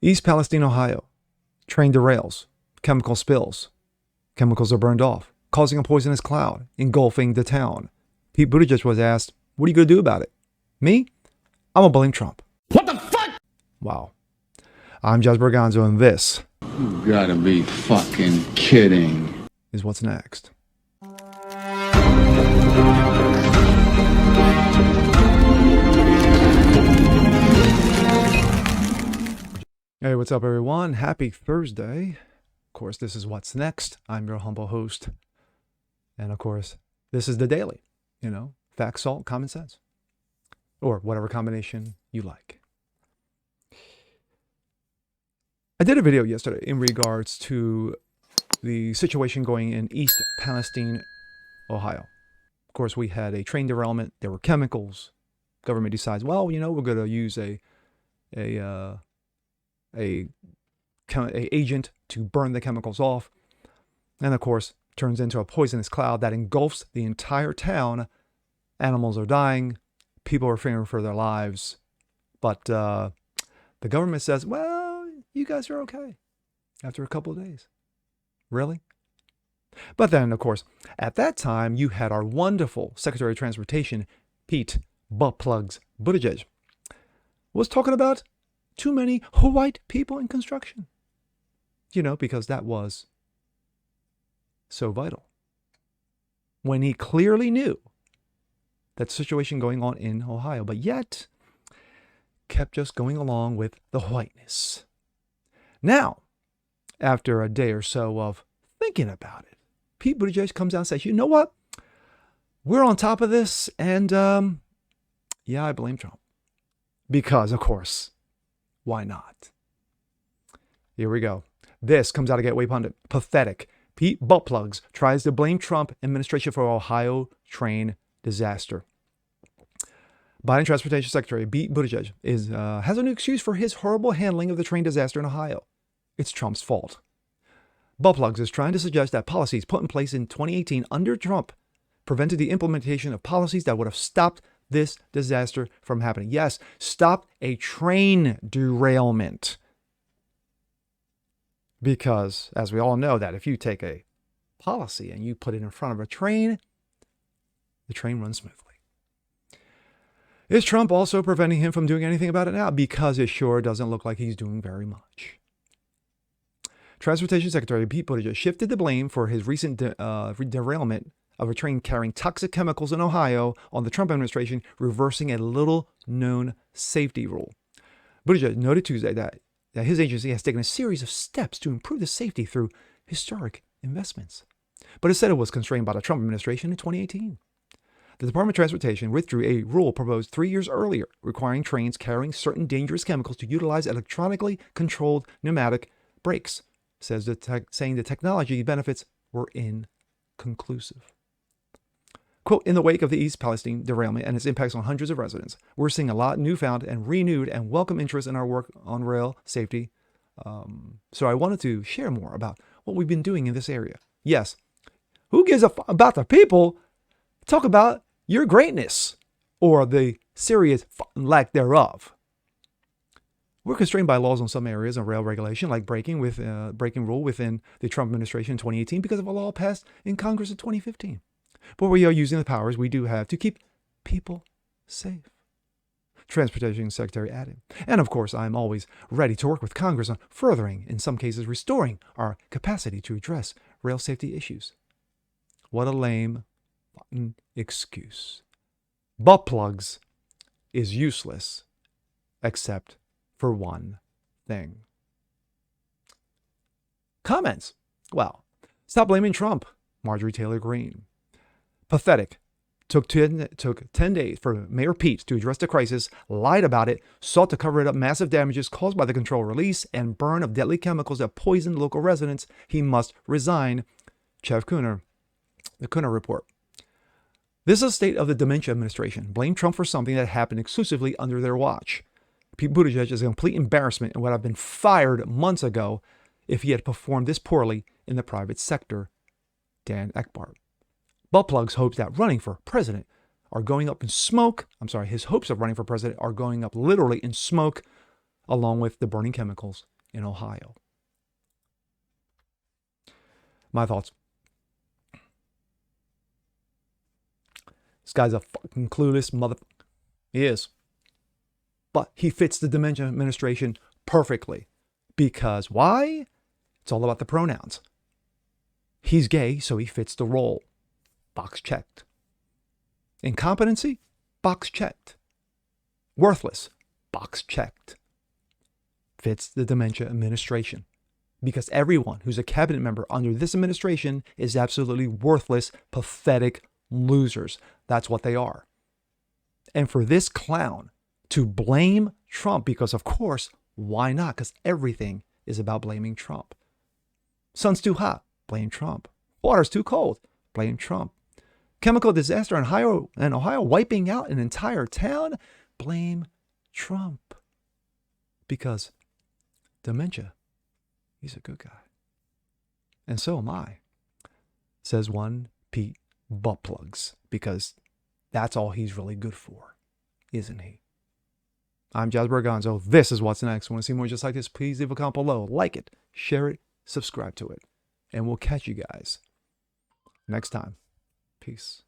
East Palestine, Ohio. Train derails. Chemical spills. Chemicals are burned off, causing a poisonous cloud, engulfing the town. Pete Buttigieg was asked, what are you going to do about it? Me? I'm going to blame Trump. What the fuck? Wow. I'm Jazz Berganzo, and this You gotta be fucking kidding. is what's next. Hey, what's up, everyone? Happy Thursday. Of course, this is What's Next. I'm your humble host. And of course, this is the daily, fact, salt, common sense, or whatever combination you like. I did a video yesterday in regards to the situation going in East Palestine, Ohio. Of course, we had a train derailment. There were chemicals. Government decides, well, we're going to use a agent to burn the chemicals off. And of course, turns into a poisonous cloud that engulfs the entire town. Animals are dying. People are fearing for their lives. But the government says, well, you guys are okay after a couple of days. Really? But then, of course, at that time, you had our wonderful Secretary of Transportation, Pete Butt Plugs Buttigieg, was talking about too many white people in construction. Because that was so vital. When he clearly knew that situation going on in Ohio, but yet kept just going along with the whiteness. Now, after a day or so of thinking about it, Pete Buttigieg comes out and says, you know what? We're on top of this, and I blame Trump. Because, of course, why not? Here we go. This comes out of Gateway Pundit. Pathetic. Pete Buttplugs tries to blame Trump administration for Ohio train disaster. Biden Transportation Secretary Pete Buttigieg has a new excuse for his horrible handling of the train disaster in Ohio. It's Trump's fault. Buttplugs is trying to suggest that policies put in place in 2018 under Trump prevented the implementation of policies that would have stopped this disaster from happening. Yes, stopped a train derailment. Because, as we all know, that if you take a policy and you put it in front of a train, the train runs smoothly. Is Trump also preventing him from doing anything about it now? Because it sure doesn't look like he's doing very much. Transportation Secretary Pete Buttigieg shifted the blame for his recent derailment of a train carrying toxic chemicals in Ohio on the Trump administration, reversing a little-known safety rule. Buttigieg noted Tuesday that his agency has taken a series of steps to improve the safety through historic investments. But it said it was constrained by the Trump administration in 2018. The Department of Transportation withdrew a rule proposed 3 years earlier, requiring trains carrying certain dangerous chemicals to utilize electronically controlled pneumatic brakes, saying the technology benefits were inconclusive. Quote, in the wake of the East Palestine derailment and its impacts on hundreds of residents, we're seeing a lot newfound and renewed and welcome interest in our work on rail safety. So I wanted to share more about what we've been doing in this area. Yes, who gives a fuck about the people? Talk about your greatness or the serious lack thereof. We're constrained by laws on some areas of rail regulation, like braking rule within the Trump administration in 2018 because of a law passed in Congress in 2015. But we are using the powers we do have to keep people safe. Transportation Secretary added. And of course, I'm always ready to work with Congress on furthering, in some cases, restoring our capacity to address rail safety issues. What a lame fucking excuse. Butt plugs is useless, except for one thing. Comments. Well, stop blaming Trump. Marjorie Taylor Greene. Pathetic. Took 10 days for Mayor Pete to address the crisis, lied about it, sought to cover it up massive damages caused by the controlled release and burn of deadly chemicals that poisoned local residents. He must resign. Chev Kuhner. The Kuhner Report. This is a state of the dementia administration. Blame Trump for something that happened exclusively under their watch. Pete Buttigieg is a complete embarrassment and would have been fired months ago if he had performed this poorly in the private sector. Dan Eckbart. Buttplugs hopes that running for president are going up in smoke. His hopes of running for president are going up literally in smoke along with the burning chemicals in Ohio. My thoughts. This guy's a fucking clueless mother. He is. But he fits the dementia administration perfectly. Because why? It's all about the pronouns. He's gay, so he fits the role. Box checked. Incompetency? Box checked. Worthless? Box checked. Fits the dementia administration. Because everyone who's a cabinet member under this administration is absolutely worthless, pathetic losers. That's what they are. And for this clown to blame Trump, because of course, why not? Because everything is about blaming Trump. Sun's too hot, blame Trump. Water's too cold, blame Trump. Chemical disaster in Ohio wiping out an entire town, blame Trump. Because dementia, he's a good guy. And so am I, says one Pete Buttplugs, because that's all he's really good for, isn't he? I'm Jasper Gonzo. This is What's Next. Want to see more just like this? Please leave a comment below. Like it, share it, subscribe to it. And we'll catch you guys next time. Peace.